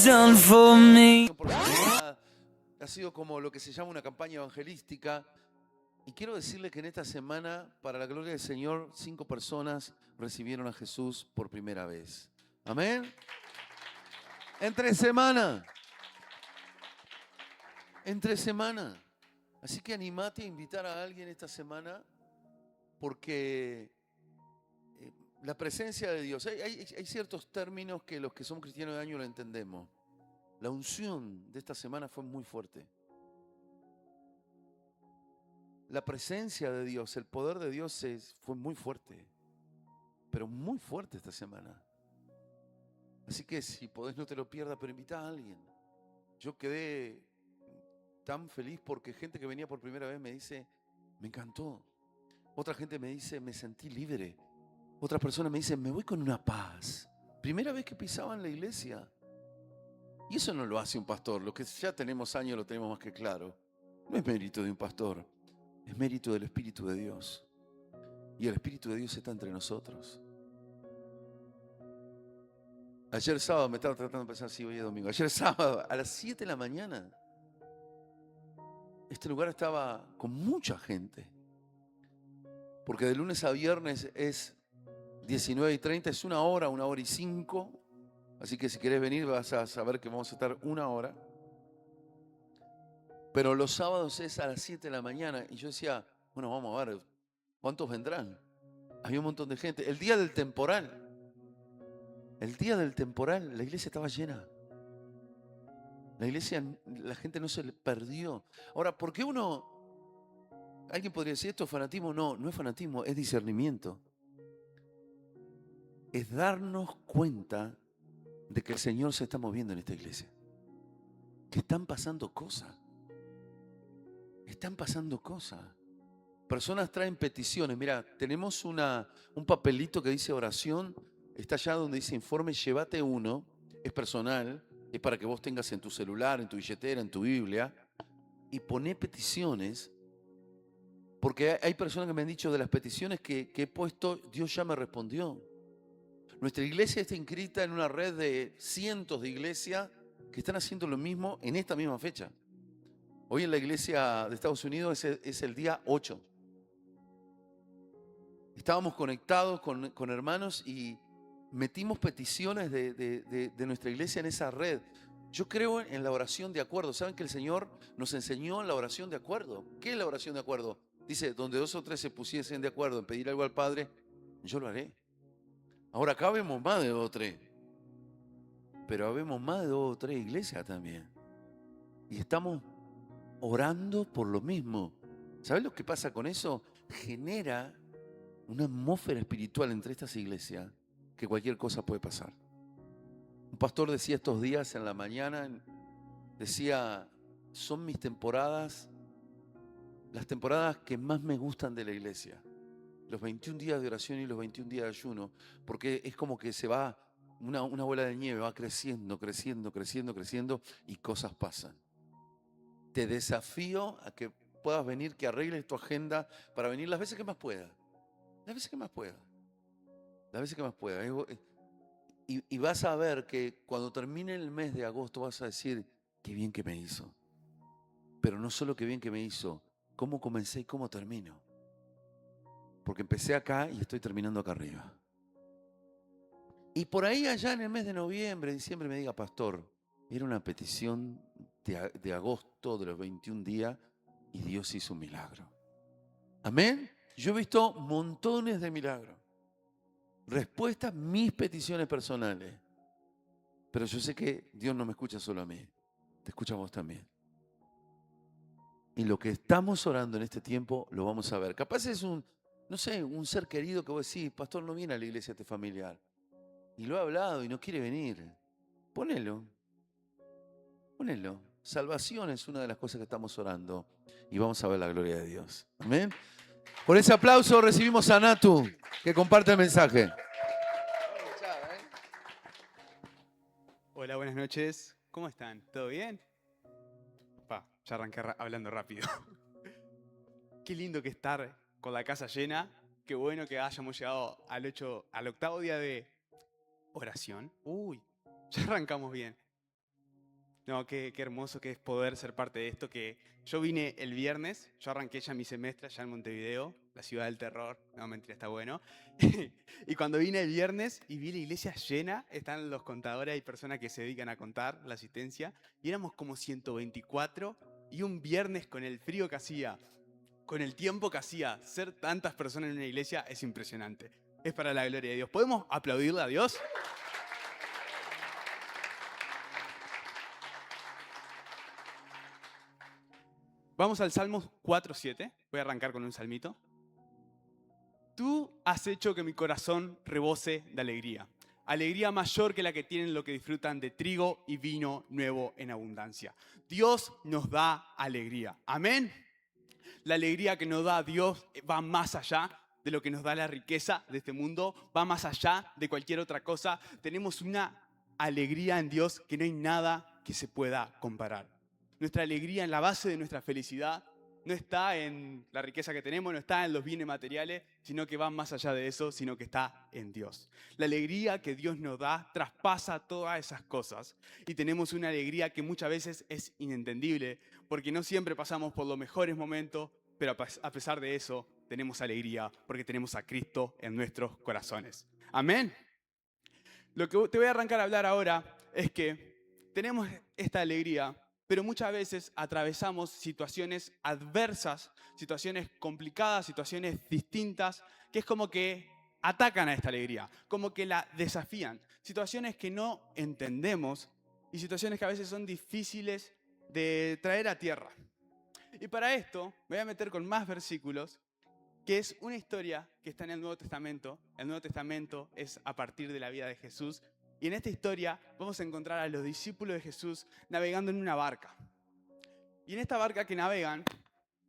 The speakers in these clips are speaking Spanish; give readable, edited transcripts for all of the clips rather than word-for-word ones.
done for me. Porque ha sido como lo que se llama una campaña evangelística. Y quiero decirle que en esta semana, para la gloria del Señor, 5 personas recibieron a Jesús por primera vez. Amén. En 3 semanas. En 3 semanas. Así que animate a invitar a alguien esta semana, porque la presencia de Dios, hay ciertos términos que los que somos cristianos de año lo entendemos. La unción de esta semana fue muy fuerte. La presencia de Dios, el poder de Dios fue muy fuerte, pero muy fuerte esta semana. Así que si podés no te lo pierdas, pero invita a alguien. Yo quedé tan feliz porque gente que venía por primera vez me dice, me encantó. Otra gente me dice, me sentí libre. Otras personas me dicen, me voy con una paz. Primera vez que pisaban la iglesia. Y eso no lo hace un pastor. Los que ya tenemos años lo tenemos más que claro. No es mérito de un pastor. Es mérito del Espíritu de Dios. Y el Espíritu de Dios está entre nosotros. Ayer sábado, me estaba tratando de pensar si hoy es domingo. Ayer sábado, a las 7 de la mañana, este lugar estaba con mucha gente. Porque de lunes a viernes es 19:30, es 1 hora, 1 hora y 5. Así que si querés venir vas a saber que vamos a estar 1 hora. Pero los sábados es a las 7 de la mañana. Y yo decía, bueno, vamos a ver, ¿cuántos vendrán? Había un montón de gente. El día del temporal, la iglesia estaba llena. La iglesia, la gente no se le perdió. Ahora, ¿por qué alguien podría decir, esto es fanatismo? No, no es fanatismo, es discernimiento. Es darnos cuenta de que el Señor se está moviendo en esta iglesia. Que están pasando cosas. Están pasando cosas. Personas traen peticiones. Mira, tenemos un papelito que dice oración. Está allá donde dice informe, llévate uno. Es personal. Es para que vos tengas en tu celular, en tu billetera, en tu Biblia. Y poné peticiones. Porque hay personas que me han dicho de las peticiones que he puesto, Dios ya me respondió. Nuestra iglesia está inscrita en una red de cientos de iglesias que están haciendo lo mismo en esta misma fecha. Hoy en la iglesia de Estados Unidos es el día 8. Estábamos conectados con hermanos y metimos peticiones de nuestra iglesia en esa red. Yo creo en la oración de acuerdo. ¿Saben que el Señor nos enseñó la oración de acuerdo? ¿Qué es la oración de acuerdo? Dice, donde 2 o 3 se pusiesen de acuerdo en pedir algo al Padre, yo lo haré. Ahora acá vemos más de 2 o 3. Pero habemos más de 2 o 3 iglesias también. Y estamos orando por lo mismo. ¿Sabes lo que pasa con eso? Genera una atmósfera espiritual entre estas iglesias que cualquier cosa puede pasar. Un pastor decía estos días en la mañana, decía, son mis temporadas, las temporadas que más me gustan de la iglesia. Los 21 días de oración y los 21 días de ayuno, porque es como que se va una bola de nieve, va creciendo, creciendo, creciendo, creciendo y cosas pasan. Te desafío a que puedas venir, que arregles tu agenda para venir las veces que más puedas. Las veces que más puedas. Las veces que más puedas. Y vas a ver que cuando termine el mes de agosto vas a decir, qué bien que me hizo. Pero no solo qué bien que me hizo, cómo comencé y cómo termino. Porque empecé acá y estoy terminando acá arriba. Y por ahí allá en el mes de noviembre, diciembre me diga, pastor, era una petición de agosto de los 21 días y Dios hizo un milagro. Amén. Yo he visto montones de milagros. Respuestas, mis peticiones personales. Pero yo sé que Dios no me escucha solo a mí. Te escucha a vos también. Y lo que estamos orando en este tiempo lo vamos a ver. Capaz es un ser querido que vos decís, pastor, no viene a la iglesia este familiar. Y lo ha hablado y no quiere venir. Ponelo. Salvación es una de las cosas que estamos orando. Y vamos a ver la gloria de Dios. Amén. Por ese aplauso recibimos a Natu, que comparte el mensaje. Hola, buenas noches. ¿Cómo están? ¿Todo bien? Ya arranqué hablando rápido. Qué lindo que estar con la casa llena. Qué bueno que hayamos llegado al 8º día de oración. Uy, ya arrancamos bien. No, qué hermoso que es poder ser parte de esto. Que yo vine el viernes, yo arranqué ya mi semestre allá en Montevideo, la ciudad del terror. No, mentira, está bueno. Y cuando vine el viernes y vi la iglesia llena, están los contadores, hay personas que se dedican a contar la asistencia, y éramos como 124, y un viernes con el frío que hacía, con el tiempo que hacía, ser tantas personas en una iglesia es impresionante. Es para la gloria de Dios. ¿Podemos aplaudirle a Dios? Vamos al Salmos 4:7. Voy a arrancar con un salmito. Tú has hecho que mi corazón rebose de alegría. Alegría mayor que la que tienen los que disfrutan de trigo y vino nuevo en abundancia. Dios nos da alegría. Amén. La alegría que nos da Dios va más allá de lo que nos da la riqueza de este mundo, va más allá de cualquier otra cosa. Tenemos una alegría en Dios que no hay nada que se pueda comparar. Nuestra alegría en la base de nuestra felicidad no está en la riqueza que tenemos, no está en los bienes materiales, sino que va más allá de eso, sino que está en Dios. La alegría que Dios nos da traspasa todas esas cosas y tenemos una alegría que muchas veces es inentendible, porque no siempre pasamos por los mejores momentos, pero a pesar de eso tenemos alegría porque tenemos a Cristo en nuestros corazones. Amén. Lo que te voy a arrancar a hablar ahora es que tenemos esta alegría, pero muchas veces atravesamos situaciones adversas, situaciones complicadas, situaciones distintas, que es como que atacan a esta alegría, como que la desafían. Situaciones que no entendemos y situaciones que a veces son difíciles de traer a tierra. Y para esto me voy a meter con más versículos, que es una historia que está en el Nuevo Testamento. El Nuevo Testamento es a partir de la vida de Jesús. Y en esta historia vamos a encontrar a los discípulos de Jesús navegando en una barca. Y en esta barca que navegan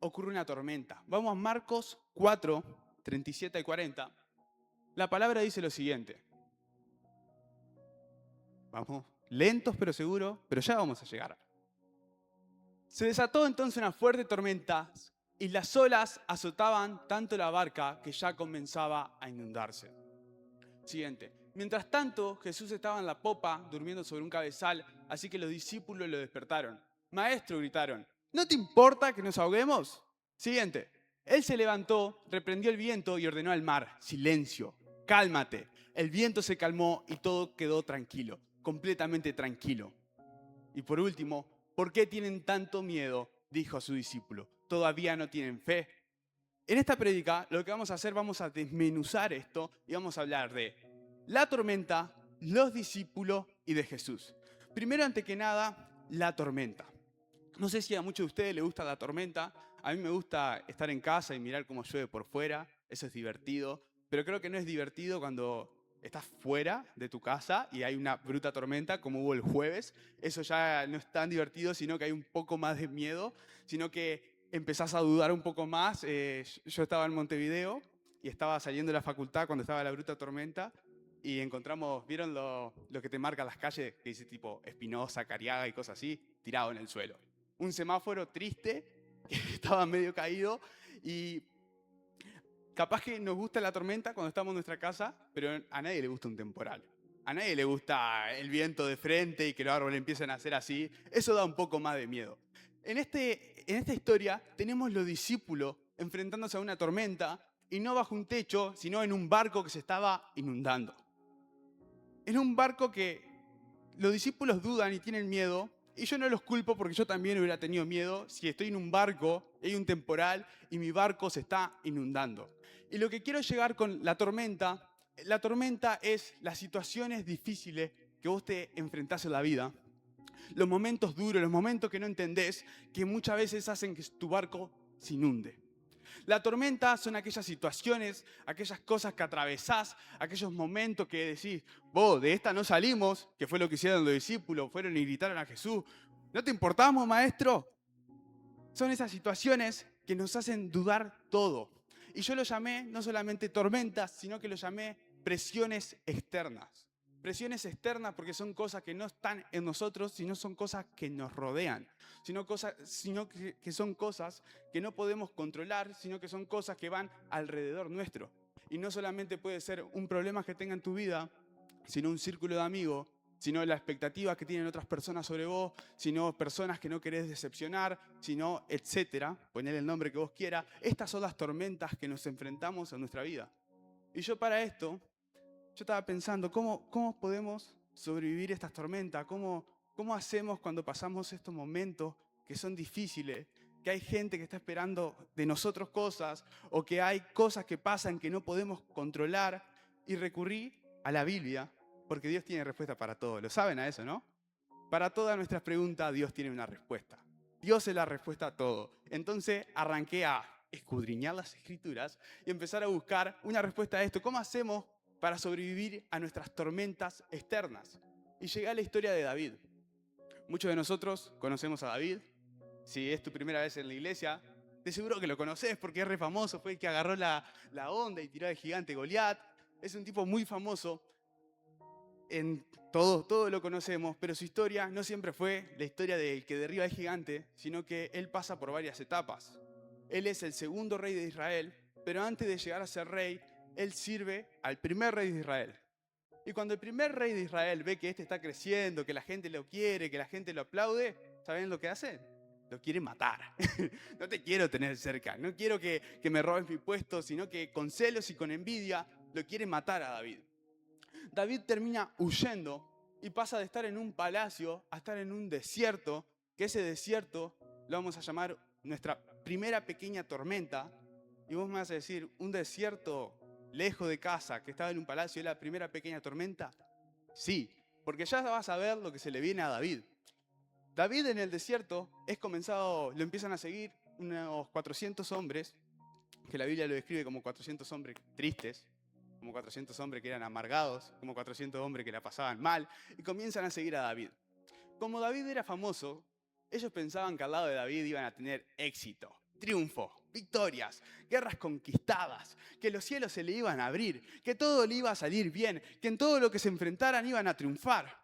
ocurre una tormenta. Vamos a Marcos 4, 37 y 40. La palabra dice lo siguiente. Vamos lentos pero seguros, pero ya vamos a llegar. Se desató entonces una fuerte tormenta y las olas azotaban tanto la barca que ya comenzaba a inundarse. Siguiente. Mientras tanto, Jesús estaba en la popa, durmiendo sobre un cabezal, así que los discípulos lo despertaron. Maestro, gritaron, ¿no te importa que nos ahoguemos? Siguiente. Él se levantó, reprendió el viento y ordenó al mar, silencio, cálmate. El viento se calmó y todo quedó tranquilo, completamente tranquilo. Y por último, ¿por qué tienen tanto miedo?, dijo a su discípulo. ¿Todavía no tienen fe? En esta prédica lo que vamos a hacer, vamos a desmenuzar esto y vamos a hablar de la tormenta, los discípulos y de Jesús. Primero, ante que nada, la tormenta. No sé si a muchos de ustedes les gusta la tormenta. A mí me gusta estar en casa y mirar cómo llueve por fuera. Eso es divertido. Pero creo que no es divertido cuando estás fuera de tu casa y hay una bruta tormenta como hubo el jueves. Eso ya no es tan divertido, sino que hay un poco más de miedo, sino que empezás a dudar un poco más. Yo estaba en Montevideo y estaba saliendo de la facultad cuando estaba la bruta tormenta y encontramos, ¿vieron lo que te marcan las calles? Que dice tipo Espinosa, Cariaga y cosas así, tirado en el suelo. Un semáforo triste que estaba medio caído y capaz que nos gusta la tormenta cuando estamos en nuestra casa, pero a nadie le gusta un temporal. A nadie le gusta el viento de frente y que los árboles empiecen a hacer así. Eso da un poco más de miedo. En esta historia tenemos los discípulos enfrentándose a una tormenta y no bajo un techo, sino en un barco que se estaba inundando. En un barco que los discípulos dudan y tienen miedo, y yo no los culpo porque yo también hubiera tenido miedo si estoy en un barco, hay un temporal y mi barco se está inundando. Y lo que quiero llegar con la tormenta es las situaciones difíciles que vos te enfrentás en la vida, los momentos duros, los momentos que no entendés, que muchas veces hacen que tu barco se inunde. La tormenta son aquellas situaciones, aquellas cosas que atravesás, aquellos momentos que decís, vos, de esta no salimos, que fue lo que hicieron los discípulos, fueron y gritaron a Jesús, ¿no te importamos, maestro? Son esas situaciones que nos hacen dudar todo. Y yo lo llamé no solamente tormentas, sino que lo llamé presiones externas. Presiones externas porque son cosas que no están en nosotros, sino son cosas que nos rodean. Sino que son cosas que no podemos controlar, sino que son cosas que van alrededor nuestro. Y no solamente puede ser un problema que tenga en tu vida, sino un círculo de amigos, sino la expectativa que tienen otras personas sobre vos, sino personas que no querés decepcionar, sino etcétera. Ponele el nombre que vos quieras. Estas son las tormentas que nos enfrentamos en nuestra vida. Y yo para esto, yo estaba pensando, ¿cómo podemos sobrevivir estas tormentas? ¿Cómo hacemos cuando pasamos estos momentos que son difíciles? Que hay gente que está esperando de nosotros cosas, o que hay cosas que pasan que no podemos controlar, y recurrí a la Biblia, porque Dios tiene respuesta para todo. ¿Lo saben a eso, no? Para todas nuestras preguntas, Dios tiene una respuesta. Dios es la respuesta a todo. Entonces arranqué a escudriñar las Escrituras y empezar a buscar una respuesta a esto. ¿Cómo hacemos para sobrevivir a nuestras tormentas externas? Y llegué a la historia de David. Muchos de nosotros conocemos a David. Si es tu primera vez en la iglesia, de seguro que lo conoces porque es re famoso. Fue el que agarró la onda y tiró al gigante Goliat. Es un tipo muy famoso. Todos lo conocemos, pero su historia no siempre fue la historia del que derriba al gigante, sino que él pasa por varias etapas. Él es el segundo rey de Israel, pero antes de llegar a ser rey, él sirve al primer rey de Israel. Y cuando el primer rey de Israel ve que este está creciendo, que la gente lo quiere, que la gente lo aplaude, ¿saben lo que hace? Lo quiere matar. No te quiero tener cerca, no quiero que me robes mi puesto, sino que con celos y con envidia lo quiere matar a David. David termina huyendo y pasa de estar en un palacio a estar en un desierto, que ese desierto lo vamos a llamar nuestra primera pequeña tormenta. Y vos me vas a decir, ¿un desierto lejos de casa que estaba en un palacio es la primera pequeña tormenta? Sí, porque ya vas a ver lo que se le viene a David. David en el desierto lo empiezan a seguir unos 400 hombres, que la Biblia lo describe como 400 hombres tristes, como 400 hombres que eran amargados, como 400 hombres que la pasaban mal, y comienzan a seguir a David. Como David era famoso, ellos pensaban que al lado de David iban a tener éxito, triunfo, victorias, guerras conquistadas, que los cielos se le iban a abrir, que todo le iba a salir bien, que en todo lo que se enfrentaran iban a triunfar.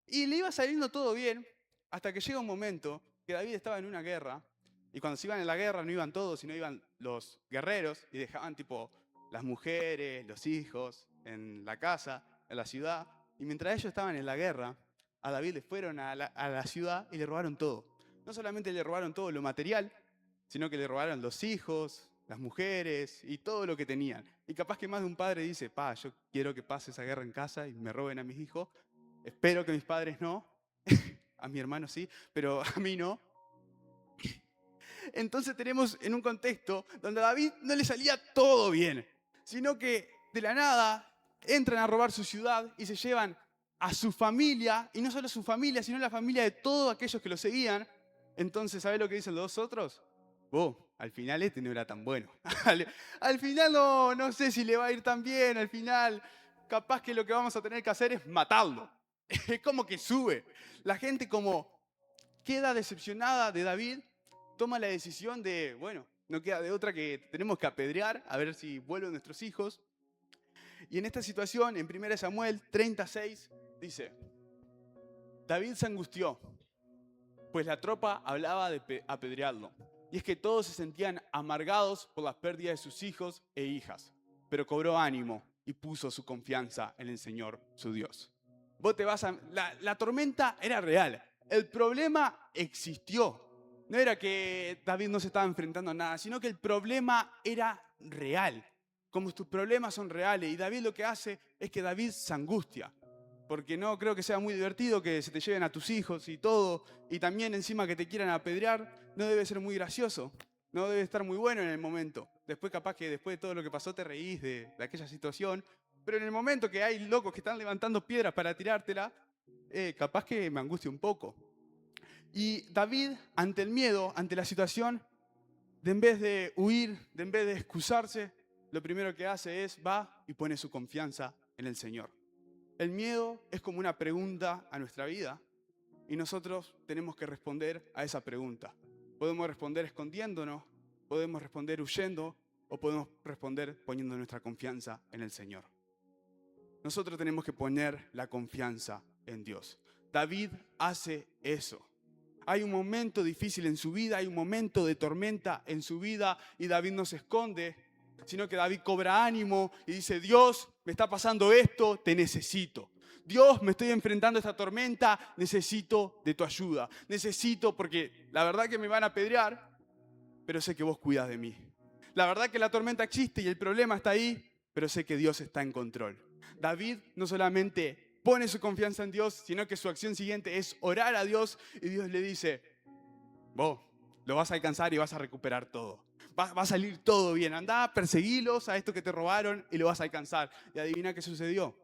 Y le iba saliendo todo bien, hasta que llega un momento que David estaba en una guerra, y cuando se iban en la guerra no iban todos, sino iban los guerreros, y dejaban tipo las mujeres, los hijos, en la casa, en la ciudad. Y mientras ellos estaban en la guerra, a David le fueron a la ciudad y le robaron todo. No solamente le robaron todo lo material, sino que le robaron los hijos, las mujeres y todo lo que tenían. Y capaz que más de un padre dice, yo quiero que pase esa guerra en casa y me roben a mis hijos. Espero que mis padres no. A mi hermano sí, pero a mí no. Entonces tenemos en un contexto donde a David no le salía todo bien, sino que de la nada entran a robar su ciudad y se llevan a su familia, y no solo a su familia, sino a la familia de todos aquellos que lo seguían. Entonces, ¿sabés lo que dicen los dos otros? Al final este no era tan bueno. Al final no sé si le va a ir tan bien, al final capaz que lo que vamos a tener que hacer es matarlo. Es como que sube. La gente como queda decepcionada de David, toma la decisión de, no queda de otra que tenemos que apedrear a ver si vuelven nuestros hijos. Y en esta situación, en 1 Samuel 36, dice, David se angustió, pues la tropa hablaba de apedrearlo. Y es que todos se sentían amargados por las pérdidas de sus hijos e hijas, pero cobró ánimo y puso su confianza en el Señor, su Dios. La tormenta era real, el problema existió. No era que David no se estaba enfrentando a nada, sino que el problema era real. Como tus problemas son reales, y David lo que hace es que David se angustia. Porque no creo que sea muy divertido que se te lleven a tus hijos y todo, y también encima que te quieran apedrear, no debe ser muy gracioso, no debe estar muy bueno en el momento. Después capaz que después de todo lo que pasó te reís de aquella situación, pero en el momento que hay locos que están levantando piedras para tirártela, capaz que me angustia un poco. Y David, ante el miedo, ante la situación, en vez de huir, en vez de excusarse, lo primero que hace es va y pone su confianza en el Señor. El miedo es como una pregunta a nuestra vida y nosotros tenemos que responder a esa pregunta. Podemos responder escondiéndonos, podemos responder huyendo o podemos responder poniendo nuestra confianza en el Señor. Nosotros tenemos que poner la confianza en Dios. David hace eso. Hay un momento difícil en su vida, hay un momento de tormenta en su vida y David no se esconde, sino que David cobra ánimo y dice, Dios, me está pasando esto, te necesito. Dios, me estoy enfrentando a esta tormenta, necesito de tu ayuda. Necesito, porque la verdad que me van a apedrear, pero sé que vos cuidas de mí. La verdad que la tormenta existe y el problema está ahí, pero sé que Dios está en control. David no solamente pone su confianza en Dios, sino que su acción siguiente es orar a Dios y Dios le dice, vos lo vas a alcanzar y vas a recuperar todo. Va a salir todo bien. Andá, perseguilos a estos que te robaron y lo vas a alcanzar. Y adivina qué sucedió.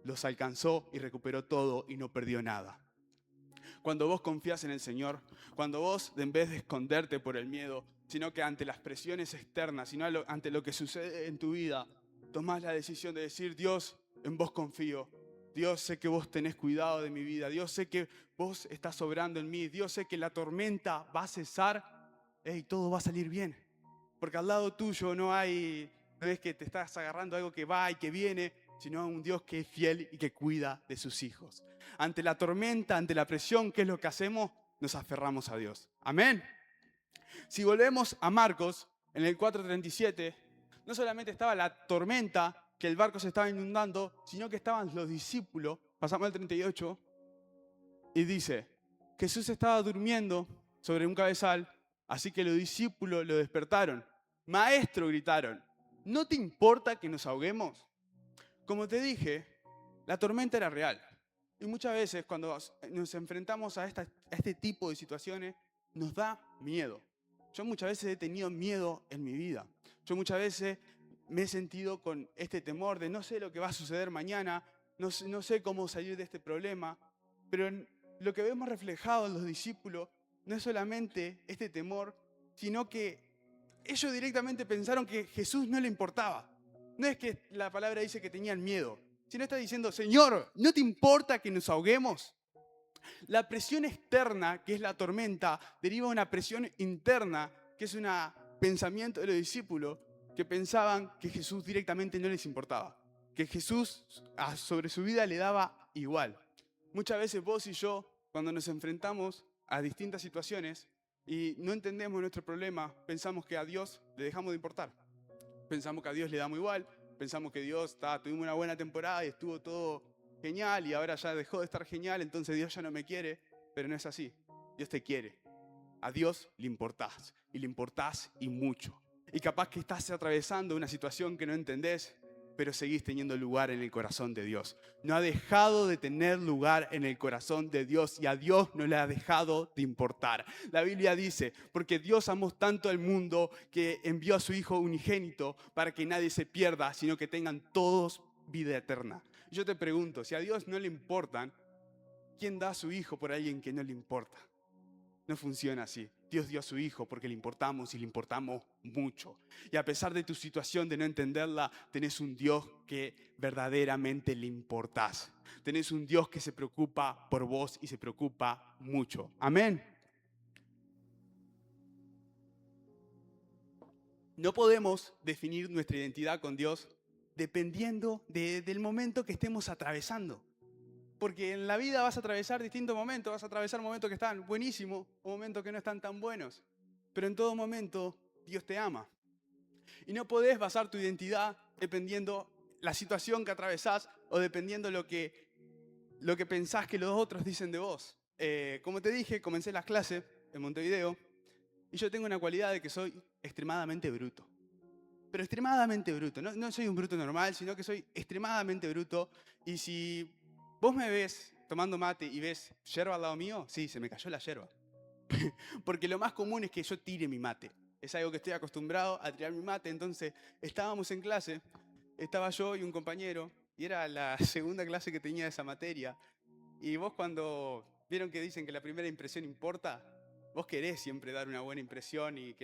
Los alcanzó y recuperó todo y no perdió nada. Cuando vos confías en el Señor, cuando vos, en vez de esconderte por el miedo, sino que ante las presiones externas, sino ante lo que sucede en tu vida, tomás la decisión de decir, Dios, en vos confío. Dios, sé que vos tenés cuidado de mi vida. Dios, sé que vos estás obrando en mí. Dios, sé que la tormenta va a cesar. Y todo va a salir bien. Porque al lado tuyo no es que te estás agarrando algo que va y que viene, sino a un Dios que es fiel y que cuida de sus hijos. Ante la tormenta, ante la presión, ¿qué es lo que hacemos? Nos aferramos a Dios. Amén. Si volvemos a Marcos, en el 4:37, no solamente estaba la tormenta, que el barco se estaba inundando, sino que estaban los discípulos. Pasamos al 38 y dice, Jesús estaba durmiendo sobre un cabezal, así que los discípulos lo despertaron. Maestro, gritaron, ¿no te importa que nos ahoguemos? Como te dije, la tormenta era real. Y muchas veces cuando nos enfrentamos a este tipo de situaciones, nos da miedo. Yo muchas veces he tenido miedo en mi vida. Yo muchas veces me he sentido con este temor de no sé lo que va a suceder mañana, no sé cómo salir de este problema. Pero lo que vemos reflejado en los discípulos no es solamente este temor, sino que ellos directamente pensaron que Jesús no le importaba. No es que la palabra dice que tenían miedo, sino está diciendo, Señor, ¿no te importa que nos ahoguemos? La presión externa, que es la tormenta, deriva de una presión interna, que es un pensamiento de los discípulos, que pensaban que Jesús directamente no les importaba, que Jesús sobre su vida le daba igual. Muchas veces vos y yo, cuando nos enfrentamos a distintas situaciones y no entendemos nuestro problema, pensamos que a Dios le dejamos de importar. Pensamos que a Dios le da muy igual, pensamos que Dios, tuvimos una buena temporada y estuvo todo genial y ahora ya dejó de estar genial, entonces Dios ya no me quiere, pero no es así. Dios te quiere. A Dios le importás y mucho. Y capaz que estás atravesando una situación que no entendés, pero seguís teniendo lugar en el corazón de Dios. No ha dejado de tener lugar en el corazón de Dios y a Dios no le ha dejado de importar. La Biblia dice, porque Dios amó tanto al mundo que envió a su Hijo unigénito para que nadie se pierda, sino que tengan todos vida eterna. Yo te pregunto, si a Dios no le importan, ¿quién da a su Hijo por alguien que no le importa? No funciona así. Dios dio a su Hijo porque le importamos y le importamos mucho. Y a pesar de tu situación de no entenderla, tenés un Dios que verdaderamente le importás. Tenés un Dios que se preocupa por vos y se preocupa mucho. Amén. No podemos definir nuestra identidad con Dios dependiendo del momento que estemos atravesando. Porque en la vida vas a atravesar distintos momentos, vas a atravesar momentos que están buenísimos o momentos que no están tan buenos. Pero en todo momento Dios te ama. Y no podés basar tu identidad dependiendo la situación que atravesás o dependiendo lo que pensás que los otros dicen de vos. Como te dije, comencé las clases en Montevideo y yo tengo una cualidad de que soy extremadamente bruto. Pero extremadamente bruto. No soy un bruto normal, sino que soy extremadamente bruto. Y si vos me ves tomando mate y ves yerba al lado mío, sí, se me cayó la yerba. Porque lo más común es que yo tire mi mate. Es algo que estoy acostumbrado a tirar mi mate. Entonces, estábamos en clase, estaba yo y un compañero, y era la segunda clase que tenía de esa materia. Y vos cuando vieron que dicen que la primera impresión importa, vos querés siempre dar una buena impresión y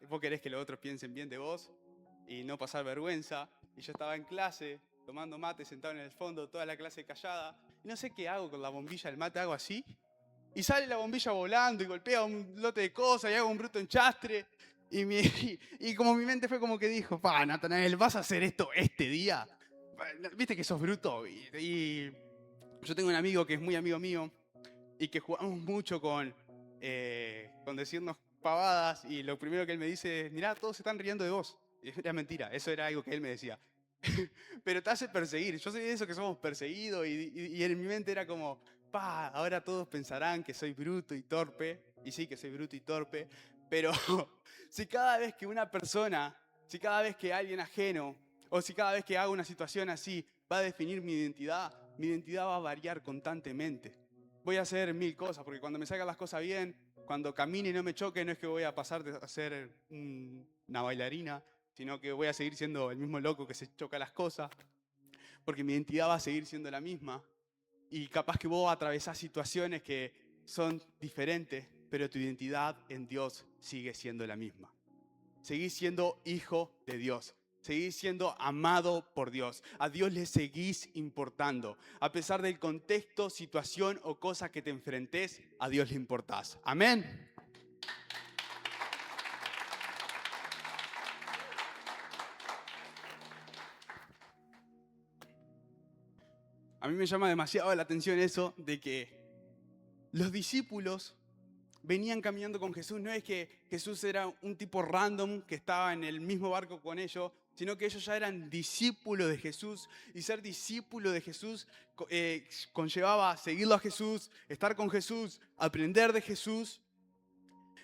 vos querés que los otros piensen bien de vos y no pasar vergüenza. Y yo estaba en clase, tomando mate, sentado en el fondo, toda la clase callada. Y no sé qué hago con la bombilla del mate, hago así. Y sale la bombilla volando y golpea un lote de cosas y hago un bruto enchastre. Y como mi mente fue como que dijo, Natanael, ¿vas a hacer esto este día? Viste que sos bruto. Y yo tengo un amigo que es muy amigo mío y que jugamos mucho con decirnos pavadas y lo primero que él me dice es, mirá, todos se están riendo de vos. Y era mentira, eso era algo que él me decía. pero te hace perseguir. Yo soy de esos que somos perseguidos y en mi mente era como, ahora todos pensarán que soy bruto y torpe. Y sí, que soy bruto y torpe, pero si cada vez que una persona, si cada vez que alguien ajeno, o si cada vez que hago una situación así va a definir mi identidad va a variar constantemente. Voy a hacer 1000 cosas, porque cuando me salgan las cosas bien, cuando camine y no me choque, no es que voy a pasar de ser una bailarina, sino que voy a seguir siendo el mismo loco que se choca las cosas, porque mi identidad va a seguir siendo la misma. Y capaz que vos atravesás situaciones que son diferentes, pero tu identidad en Dios sigue siendo la misma. Seguís siendo hijo de Dios. Seguís siendo amado por Dios. A Dios le seguís importando. A pesar del contexto, situación o cosa que te enfrentes, a Dios le importás. Amén. A mí me llama demasiado la atención eso de que los discípulos venían caminando con Jesús. No es que Jesús era un tipo random que estaba en el mismo barco con ellos, sino que ellos ya eran discípulos de Jesús. Y ser discípulo de Jesús conllevaba seguirlo a Jesús, estar con Jesús, aprender de Jesús.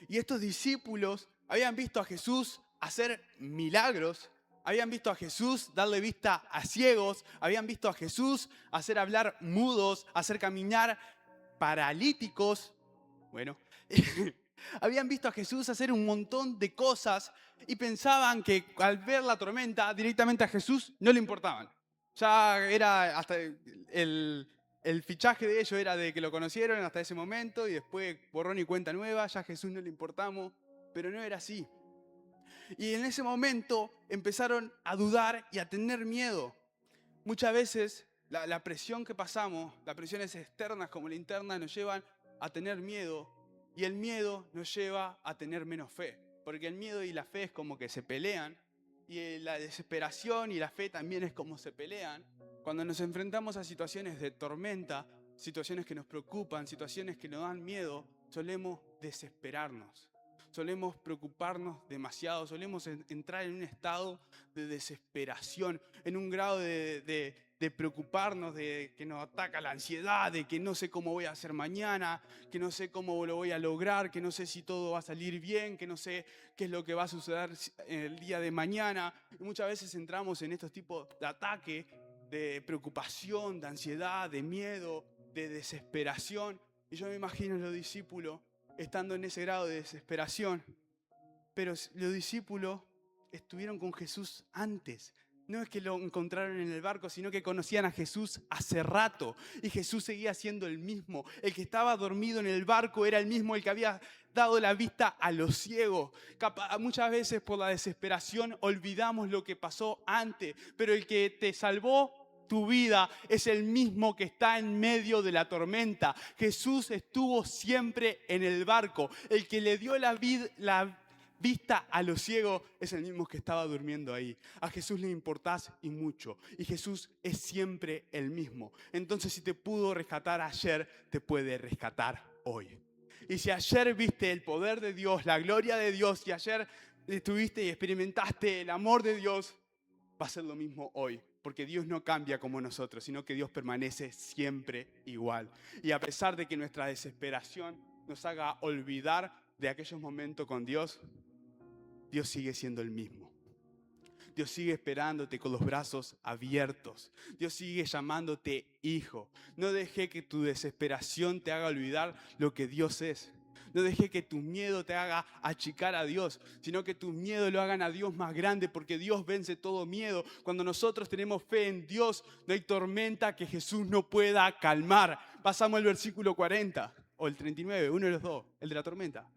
Y estos discípulos habían visto a Jesús hacer milagros, habían visto a Jesús darle vista a ciegos, habían visto a Jesús hacer hablar mudos, hacer caminar paralíticos. Bueno, habían visto a Jesús hacer un montón de cosas y pensaban que al ver la tormenta directamente a Jesús no le importaban. Ya era hasta el fichaje de ellos era de que lo conocieron hasta ese momento y después borrón y cuenta nueva, ya a Jesús no le importamos, pero no era así. Y en ese momento empezaron a dudar y a tener miedo. Muchas veces la presión que pasamos, las presiones externas como la interna, nos llevan a tener miedo. Y el miedo nos lleva a tener menos fe. Porque el miedo y la fe es como que se pelean. Y la desesperación y la fe también es como se pelean. Cuando nos enfrentamos a situaciones de tormenta, situaciones que nos preocupan, situaciones que nos dan miedo, solemos desesperarnos. Solemos preocuparnos demasiado, solemos entrar en un estado de desesperación, en un grado de preocuparnos, de que nos ataca la ansiedad, de que no sé cómo voy a hacer mañana, que no sé cómo lo voy a lograr, que no sé si todo va a salir bien, que no sé qué es lo que va a suceder el día de mañana. Y muchas veces entramos en estos tipos de ataque, de preocupación, de ansiedad, de miedo, de desesperación. Y yo me imagino a los discípulos estando en ese grado de desesperación. Pero los discípulos estuvieron con Jesús antes. No es que lo encontraron en el barco, sino que conocían a Jesús hace rato. Y Jesús seguía siendo el mismo. El que estaba dormido en el barco era el mismo, el que había dado la vista a los ciegos. Muchas veces por la desesperación olvidamos lo que pasó antes. Pero el que te salvó tu vida es el mismo que está en medio de la tormenta. Jesús estuvo siempre en el barco. El que le dio la vista a los ciegos es el mismo que estaba durmiendo ahí. A Jesús le importás y mucho. Y Jesús es siempre el mismo. Entonces, si te pudo rescatar ayer, te puede rescatar hoy. Y si ayer viste el poder de Dios, la gloria de Dios, y ayer estuviste y experimentaste el amor de Dios, va a ser lo mismo hoy. Porque Dios no cambia como nosotros, sino que Dios permanece siempre igual. Y a pesar de que nuestra desesperación nos haga olvidar de aquellos momentos con Dios, Dios sigue siendo el mismo. Dios sigue esperándote con los brazos abiertos. Dios sigue llamándote hijo. No dejes que tu desesperación te haga olvidar lo que Dios es. No dejes que tu miedo te haga achicar a Dios, sino que tus miedos lo hagan a Dios más grande, porque Dios vence todo miedo. Cuando nosotros tenemos fe en Dios, no hay tormenta que Jesús no pueda calmar. Pasamos al versículo 40 o el 39, uno de los dos, el de la tormenta.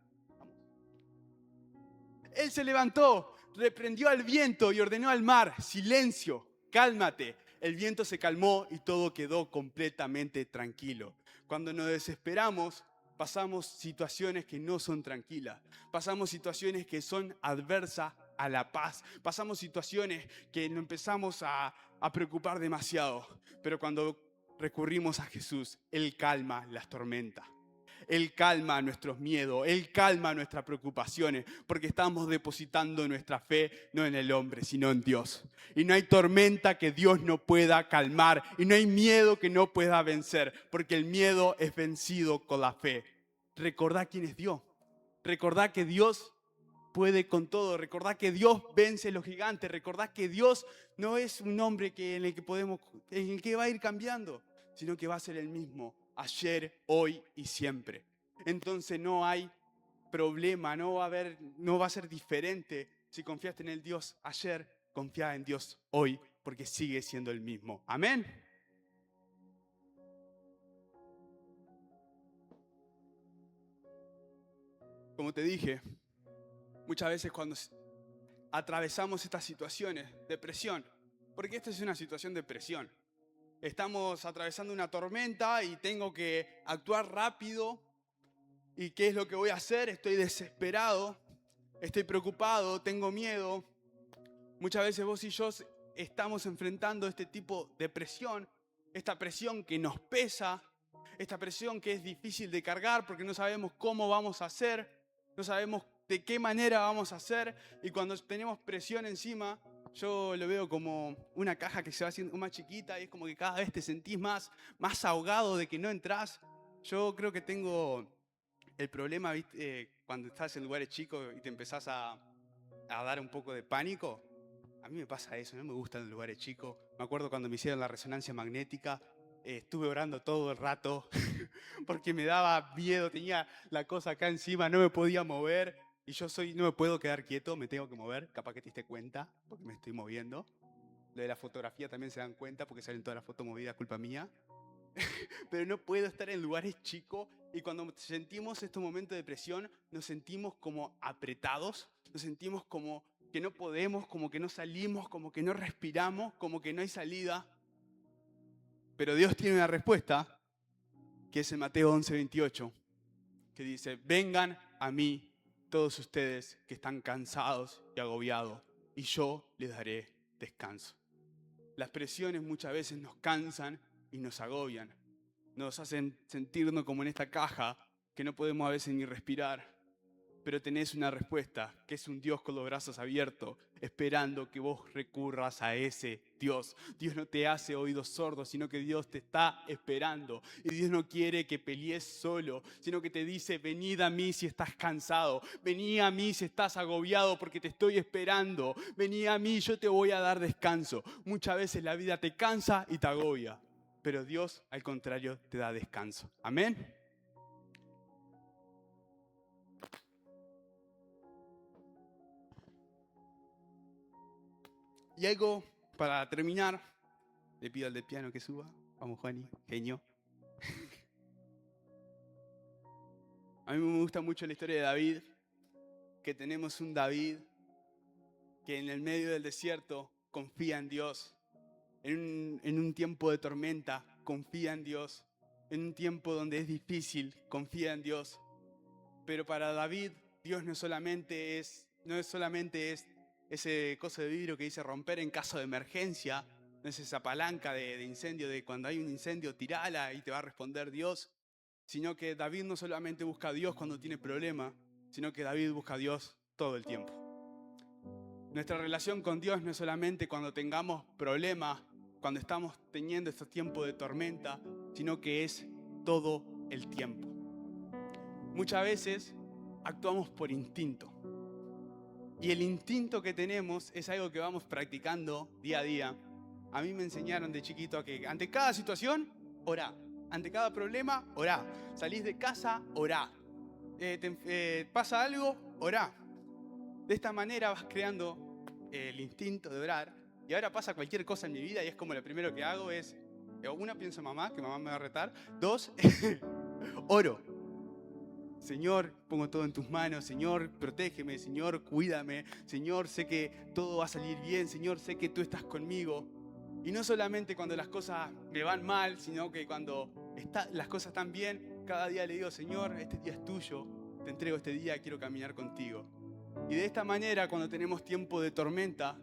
Él se levantó, reprendió al viento y ordenó al mar: silencio, cálmate. El viento se calmó y todo quedó completamente tranquilo. Cuando nos desesperamos, pasamos situaciones que no son tranquilas. Pasamos situaciones que son adversas a la paz. Pasamos situaciones que nos empezamos a preocupar demasiado. Pero cuando recurrimos a Jesús, Él calma las tormentas. Él calma nuestros miedos, Él calma nuestras preocupaciones, porque estamos depositando nuestra fe no en el hombre, sino en Dios. Y no hay tormenta que Dios no pueda calmar, y no hay miedo que no pueda vencer, porque el miedo es vencido con la fe. Recordá quién es Dios, recordá que Dios puede con todo, recordá que Dios vence los gigantes, recordá que Dios no es un hombre en el que va a ir cambiando, sino que va a ser el mismo ayer, hoy y siempre. Entonces no hay problema, no va a ser diferente si confiaste en el Dios ayer, confía en Dios hoy, porque sigue siendo el mismo. Amén. Como te dije, muchas veces cuando atravesamos estas situaciones de presión, porque esta es una situación de presión. Estamos atravesando una tormenta y tengo que actuar rápido. ¿Y qué es lo que voy a hacer? Estoy desesperado, estoy preocupado, tengo miedo. Muchas veces vos y yo estamos enfrentando este tipo de presión, esta presión que nos pesa, esta presión que es difícil de cargar porque no sabemos cómo vamos a hacer, no sabemos de qué manera vamos a hacer, y cuando tenemos presión encima, yo lo veo como una caja que se va haciendo más chiquita y es como que cada vez te sentís más ahogado de que no entras. Yo creo que tengo el problema, ¿viste? Cuando estás en lugares chicos y te empezás a dar un poco de pánico. A mí me pasa eso, no me gustan los lugares chicos. Me acuerdo cuando me hicieron la resonancia magnética, estuve orando todo el rato porque me daba miedo, tenía la cosa acá encima, no me podía mover. Y no me puedo quedar quieto, me tengo que mover. Capaz que te diste cuenta, porque me estoy moviendo. Lo de la fotografía también se dan cuenta, porque salen todas las fotos movidas, culpa mía. Pero no puedo estar en lugares chicos, y cuando sentimos estos momentos de presión, nos sentimos como apretados, nos sentimos como que no podemos, como que no salimos, como que no respiramos, como que no hay salida. Pero Dios tiene una respuesta, que es en Mateo 11:28, que dice: vengan a mí todos ustedes que están cansados y agobiados, y yo les daré descanso. Las presiones muchas veces nos cansan y nos agobian. Nos hacen sentirnos como en esta caja que no podemos a veces ni respirar. Pero tenés una respuesta, que es un Dios con los brazos abiertos, esperando que vos recurras a ese Dios. Dios no te hace oídos sordos, sino que Dios te está esperando. Y Dios no quiere que pelees solo, sino que te dice: venid a mí si estás cansado, vení a mí si estás agobiado, porque te estoy esperando. Vení a mí, yo te voy a dar descanso. Muchas veces la vida te cansa y te agobia, pero Dios, al contrario, te da descanso. Amén. Y algo para terminar, le pido al del piano que suba. Vamos, Juani, genio. A mí me gusta mucho la historia de David, que tenemos un David que en el medio del desierto confía en Dios. En un tiempo de tormenta, confía en Dios. En un tiempo donde es difícil, confía en Dios. Pero para David, Dios no es solamente ese coso de vidrio que dice romper en caso de emergencia, no es esa palanca de incendio, de cuando hay un incendio, tirala y te va a responder Dios, sino que David no solamente busca a Dios cuando tiene problemas, sino que David busca a Dios todo el tiempo. Nuestra relación con Dios no es solamente cuando tengamos problemas, cuando estamos teniendo estos tiempos de tormenta, sino que es todo el tiempo. Muchas veces actuamos por instinto. Y el instinto que tenemos es algo que vamos practicando día a día. A mí me enseñaron de chiquito a que ante cada situación, orá. Ante cada problema, orá. Salís de casa, orá. Pasa algo, orá. De esta manera vas creando el instinto de orar. Y ahora pasa cualquier cosa en mi vida y es como lo primero que hago es, una, pienso en mamá, que mamá me va a retar. Dos, oro. Señor, pongo todo en tus manos. Señor, protégeme. Señor, cuídame. Señor, sé que todo va a salir bien. Señor, sé que tú estás conmigo. Y no solamente cuando las cosas me van mal, sino que cuando las cosas están bien, cada día le digo: Señor, este día es tuyo. Te entrego este día, quiero caminar contigo. Y de esta manera, cuando tenemos tiempo de tormenta,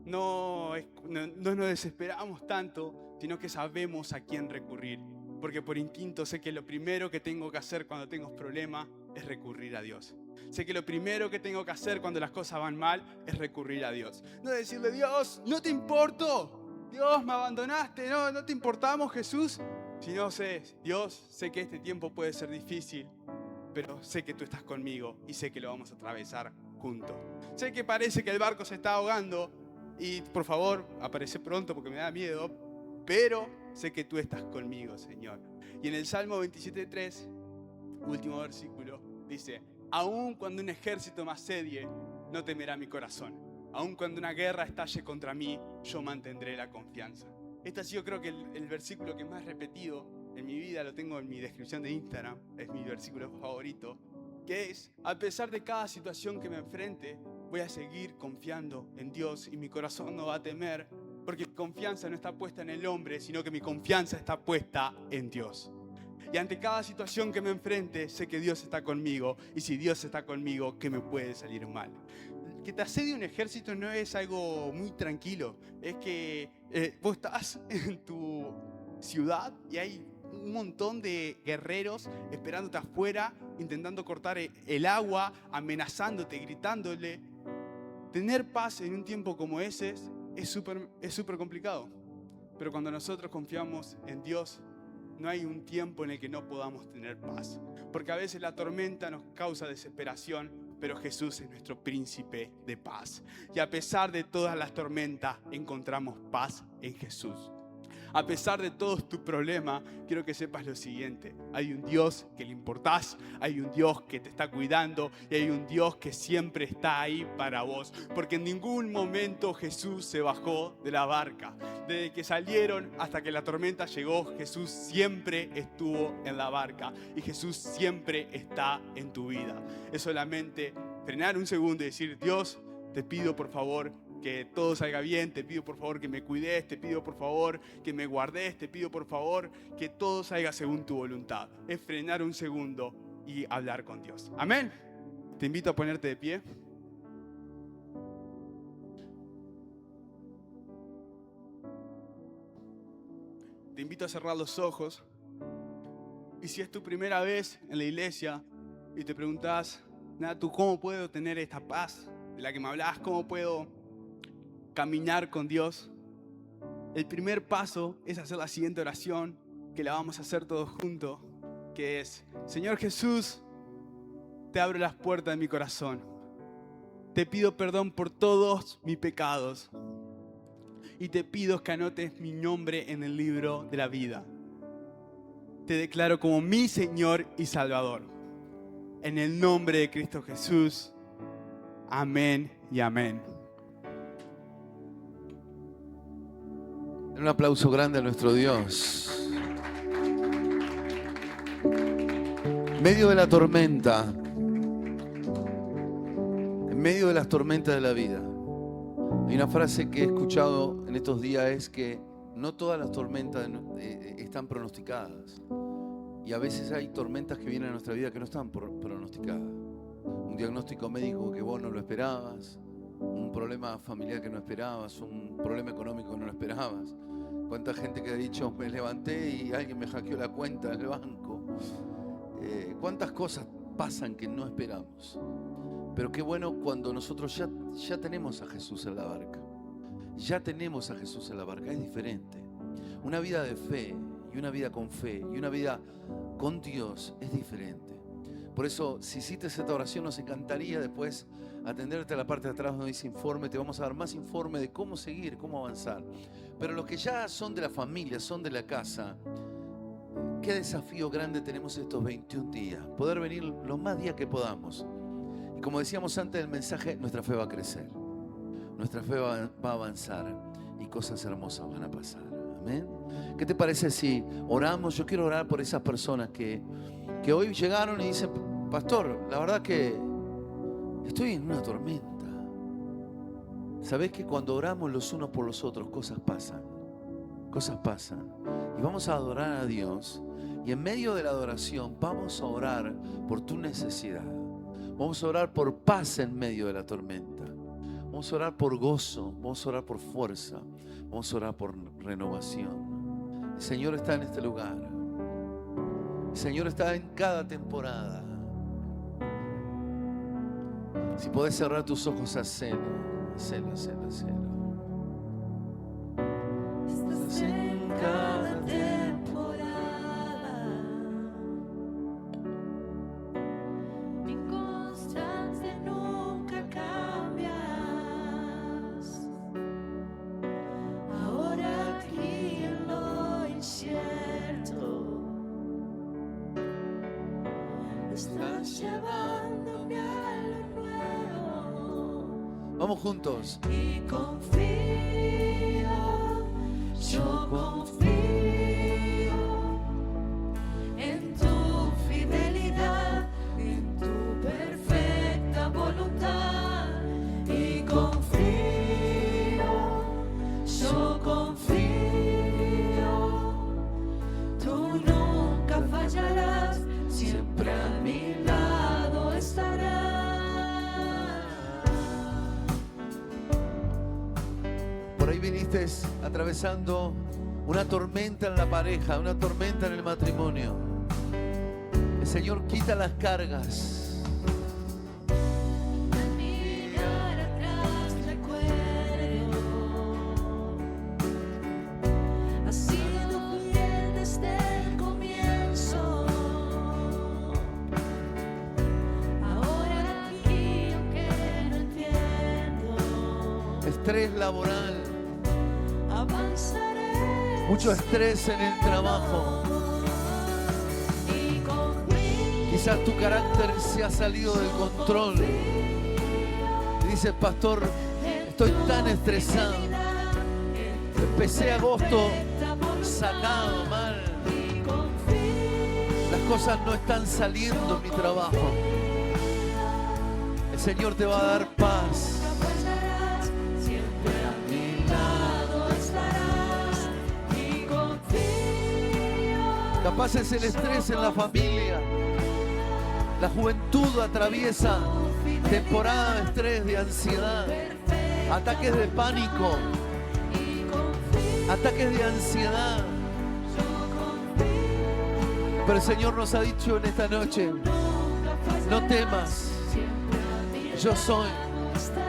no nos desesperamos tanto, sino que sabemos a quién recurrir. Porque por instinto sé que lo primero que tengo que hacer cuando tengo problemas es recurrir a Dios. Sé que lo primero que tengo que hacer cuando las cosas van mal es recurrir a Dios. No decirle, Dios, no te importo. Dios, me abandonaste. No te importamos, Jesús. Sino sé, Dios, sé que este tiempo puede ser difícil, pero sé que tú estás conmigo y sé que lo vamos a atravesar juntos. Sé que parece que el barco se está ahogando y por favor, aparece pronto porque me da miedo, pero sé que tú estás conmigo, Señor. Y en el Salmo 27:3, último versículo, dice, aun cuando un ejército me asedie, no temerá mi corazón. Aun cuando una guerra estalle contra mí, yo mantendré la confianza. Este ha sido, creo que el versículo que más he repetido en mi vida, lo tengo en mi descripción de Instagram, es mi versículo favorito, que es, a pesar de cada situación que me enfrente, voy a seguir confiando en Dios y mi corazón no va a temer, porque mi confianza no está puesta en el hombre, sino que mi confianza está puesta en Dios. Y ante cada situación que me enfrente, sé que Dios está conmigo, y si Dios está conmigo, ¿qué me puede salir mal? Que te asedie un ejército no es algo muy tranquilo, es que vos estás en tu ciudad y hay un montón de guerreros esperándote afuera, intentando cortar el agua, amenazándote, gritándole. Tener paz en un tiempo como ese es súper complicado. Pero cuando nosotros confiamos en Dios, no hay un tiempo en el que no podamos tener paz. Porque a veces la tormenta nos causa desesperación, pero Jesús es nuestro príncipe de paz. Y a pesar de todas las tormentas, encontramos paz en Jesús. A pesar de todos tus problemas, quiero que sepas lo siguiente. Hay un Dios que le importás, hay un Dios que te está cuidando y hay un Dios que siempre está ahí para vos. Porque en ningún momento Jesús se bajó de la barca. Desde que salieron hasta que la tormenta llegó, Jesús siempre estuvo en la barca y Jesús siempre está en tu vida. Es solamente frenar un segundo y decir, Dios, te pido por favor que todo salga bien, te pido por favor que me cuides, te pido por favor que me guardes, te pido por favor que todo salga según tu voluntad. Es frenar un segundo y hablar con Dios. Amén. Te invito a ponerte de pie. Te invito a cerrar los ojos. Y si es tu primera vez en la iglesia y te preguntas, Natu, ¿cómo puedo tener esta paz de la que me hablas? ¿Cómo puedo caminar con Dios? El primer paso es hacer la siguiente oración, que la vamos a hacer todos juntos, que es, Señor Jesús, te abro las puertas de mi corazón. Te pido perdón por todos mis pecados. Y te pido que anotes mi nombre en el libro de la vida. Te declaro como mi Señor y Salvador. En el nombre de Cristo Jesús. Amén y amén. Un aplauso grande a nuestro Dios. En medio de la tormenta, en medio de las tormentas de la vida, hay una frase que he escuchado en estos días, es que no todas las tormentas están pronosticadas. Y a veces hay tormentas que vienen a nuestra vida que no están pronosticadas. Un diagnóstico médico que vos no lo esperabas, un problema familiar que no esperabas, un problema económico que no lo esperabas. Cuánta gente que ha dicho, me levanté y alguien me hackeó la cuenta del banco. Cuántas cosas pasan que no esperamos. Pero qué bueno cuando nosotros ya tenemos a Jesús en la barca. Ya tenemos a Jesús en la barca, es diferente. Una vida de fe y una vida con fe y una vida con Dios es diferente. Por eso, si hiciste esta oración, nos encantaría después atenderte a la parte de atrás donde dice informe. Te vamos a dar más informe de cómo seguir, cómo avanzar. Pero los que ya son de la familia, son de la casa, qué desafío grande tenemos estos 21 días. Poder venir los más días que podamos. Y como decíamos antes del mensaje, nuestra fe va a crecer. Nuestra fe va a avanzar y cosas hermosas van a pasar. Amén. ¿Qué te parece si oramos? Yo quiero orar por esas personas que hoy llegaron y dicen, pastor, la verdad que estoy en una tormenta. ¿Sabés que cuando oramos los unos por los otros, cosas pasan? Cosas pasan. Y vamos a adorar a Dios. Y en medio de la adoración vamos a orar por tu necesidad. Vamos a orar por paz en medio de la tormenta. Vamos a orar por gozo. Vamos a orar por fuerza. Vamos a orar por renovación. El Señor está en este lugar. El Señor está en cada temporada. Si podés cerrar tus ojos, hacelo. Hacelo. Estás en cada temporada, inconstante, nunca cambias. Ahora aquí en lo incierto, estás llevándome a lo nuevo. Vamos juntos. Y confío, yo confío en tu fidelidad, en tu perfecta voluntad. Y confío, yo confío, tú nunca fallarás, siempre a mi lado estarás. Por ahí viniste atravesando una tormenta en la pareja, una tormenta en el matrimonio. El Señor quita las cargas. Al mirar atrás recuerdo, has sido fiel desde el comienzo. Ahora aquí, aunque no entiendo, Estrés laboral, avanzaré. mucho estrés en el trabajo. Y confío, Quizás tu carácter se ha salido del control. Y dices, pastor, estoy tan estresado. Empecé agosto sacado, mal. Las cosas no están saliendo en mi trabajo. El Señor te va a dar paz. siempre a mi lado estarás. Y confío, Capaz es el estrés en la familia. La juventud atraviesa temporada de estrés, de ansiedad, ataques de pánico, y confío, ataques de ansiedad. Pero el Señor nos ha dicho en esta noche, no temas, siempre a mi yo soy lado estarás.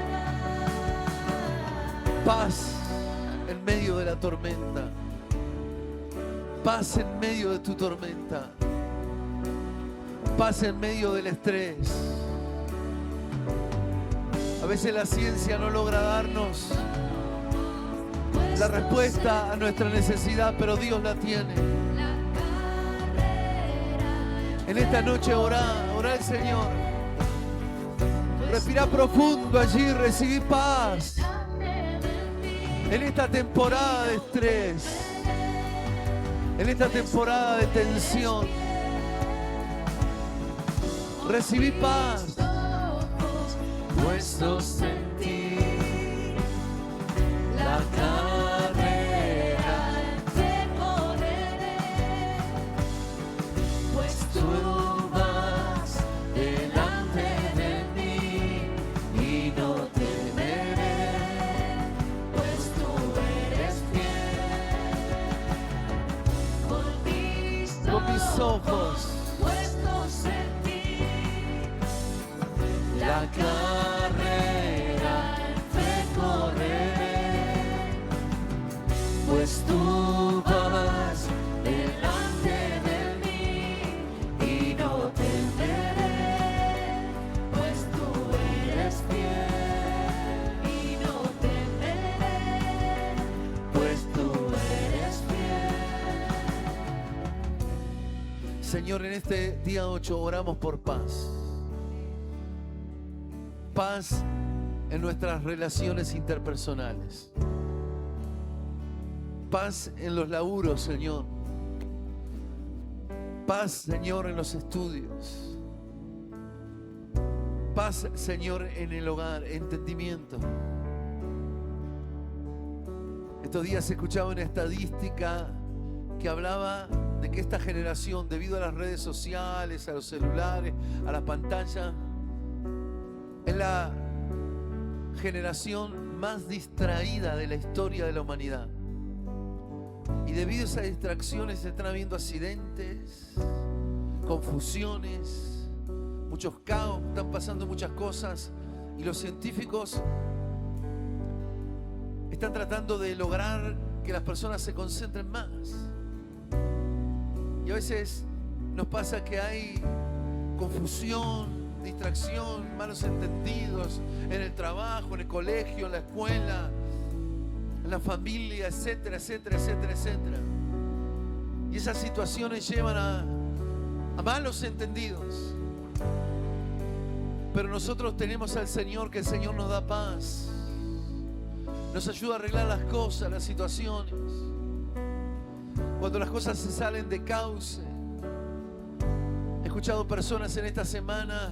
paz en medio de la tormenta. Paz en medio de tu tormenta. Paz en medio del estrés. A veces la ciencia no logra darnos la respuesta a nuestra necesidad, pero Dios la tiene. En esta noche orá al Señor. Respira profundo allí, recibí paz. En esta temporada de estrés, en esta temporada de tensión, recibí paz. Puestos en ti, la carrera te correré, pues tú vas delante de mí y no temeré, pues tú eres fiel. Con mis ojos, puestos en ti, la carrera te correré, pues tú vas delante de mí y no temeré, pues tú eres fiel y no temeré, pues tú eres fiel. Señor, en este día 8 oramos por paz. Paz en nuestras relaciones interpersonales. Paz en los laburos, Señor. Paz, Señor, en los estudios. Paz, Señor, en el hogar, entendimiento. Estos días escuchaba una estadística que hablaba de que esta generación, debido a las redes sociales, a los celulares, a las pantallas, es la generación más distraída de la historia de la humanidad. Y debido a esas distracciones se están habiendo accidentes, confusiones, muchos caos, están pasando muchas cosas y los científicos están tratando de lograr que las personas se concentren más. Y a veces nos pasa que hay confusión, distracción, malos entendidos en el trabajo, en el colegio, en la escuela, en la familia, etcétera, etcétera, etcétera, etcétera. Y esas situaciones llevan a malos entendidos. Pero nosotros tenemos al Señor, que el Señor nos da paz. Nos ayuda a arreglar las cosas, las situaciones. Cuando las cosas se salen de cauce. He escuchado personas en esta semana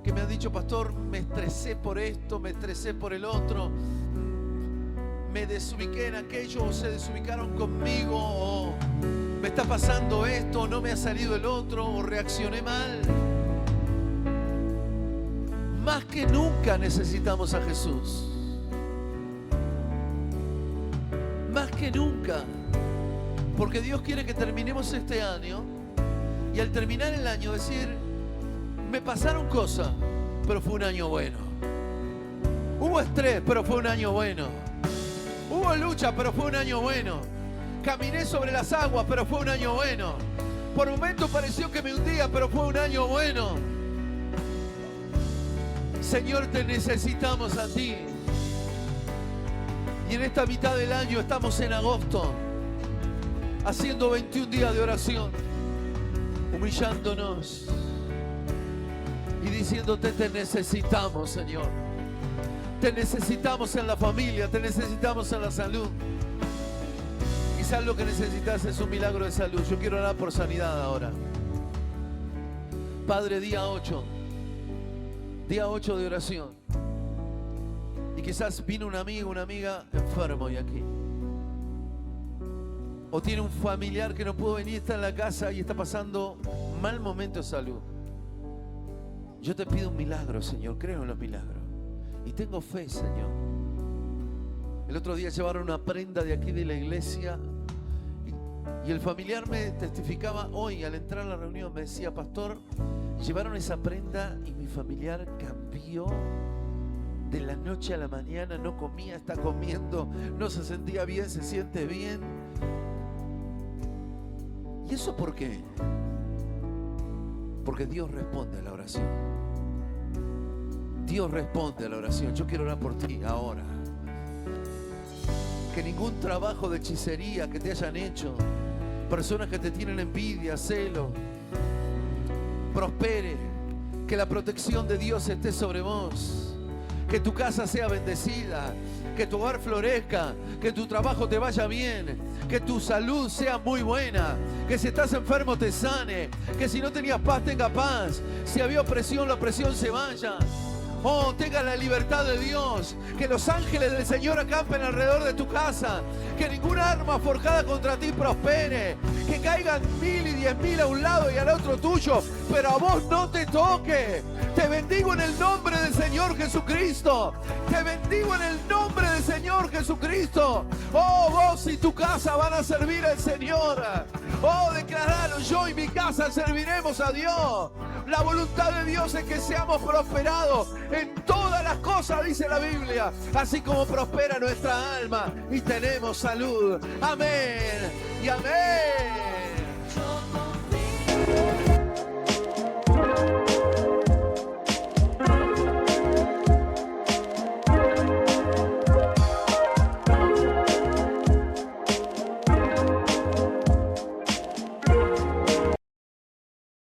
que me han dicho: pastor, me estresé por esto, me estresé por el otro, me desubiqué en aquello, o se desubicaron conmigo, o me está pasando esto, o no me ha salido el otro, o reaccioné mal. Más que nunca necesitamos a Jesús. Más que nunca. Porque Dios quiere que terminemos este año y al terminar el año decir: me pasaron cosas, pero fue un año bueno. Hubo estrés, pero fue un año bueno. Hubo lucha, pero fue un año bueno. Caminé sobre las aguas, pero fue un año bueno. Por momentos pareció que me hundía, pero fue un año bueno. Señor, te necesitamos a ti. Y en esta mitad del año estamos en agosto, haciendo 21 días de oración, humillándonos y diciéndote: te necesitamos, Señor. Te necesitamos en la familia, te necesitamos en la salud. Quizás lo que necesitas es un milagro de salud. Yo quiero orar por sanidad ahora. Padre, día 8 de oración. Y quizás vino un amigo, una amiga enfermo hoy aquí. O tiene un familiar que no pudo venir, está en la casa y está pasando mal momento de salud. Yo te pido un milagro, Señor. Creo en los milagros. Y tengo fe, Señor. El otro día llevaron una prenda de aquí de la iglesia. Y el familiar me testificaba hoy al entrar a la reunión. Me decía: pastor, llevaron esa prenda y mi familiar cambió. De la noche a la mañana no comía, está comiendo, no se sentía bien, se siente bien. ¿Y eso por qué? Porque Dios responde a la oración. Dios responde a la oración. Yo quiero orar por ti ahora. Que ningún trabajo de hechicería que te hayan hecho, personas que te tienen envidia, celo, prospere. Que la protección de Dios esté sobre vos. Que tu casa sea bendecida, que tu hogar florezca, que tu trabajo te vaya bien, que tu salud sea muy buena, que si estás enfermo te sane, que si no tenías paz tenga paz, si había opresión la opresión se vaya. Oh, tenga la libertad de Dios, que los ángeles del Señor acampen alrededor de tu casa, que ninguna arma forjada contra ti prospere, que caigan 1000 y 10.000 a un lado y al otro tuyo, pero a vos no te toque. Te bendigo en el nombre del Señor Jesucristo. Te bendigo en el nombre del Señor Jesucristo. Oh, vos y tu casa van a servir al Señor. Oh, declaralo: yo y mi casa serviremos a Dios. La voluntad de Dios es que seamos prosperados en todas las cosas, dice la Biblia, así como prospera nuestra alma y tenemos salud. Amén y amén.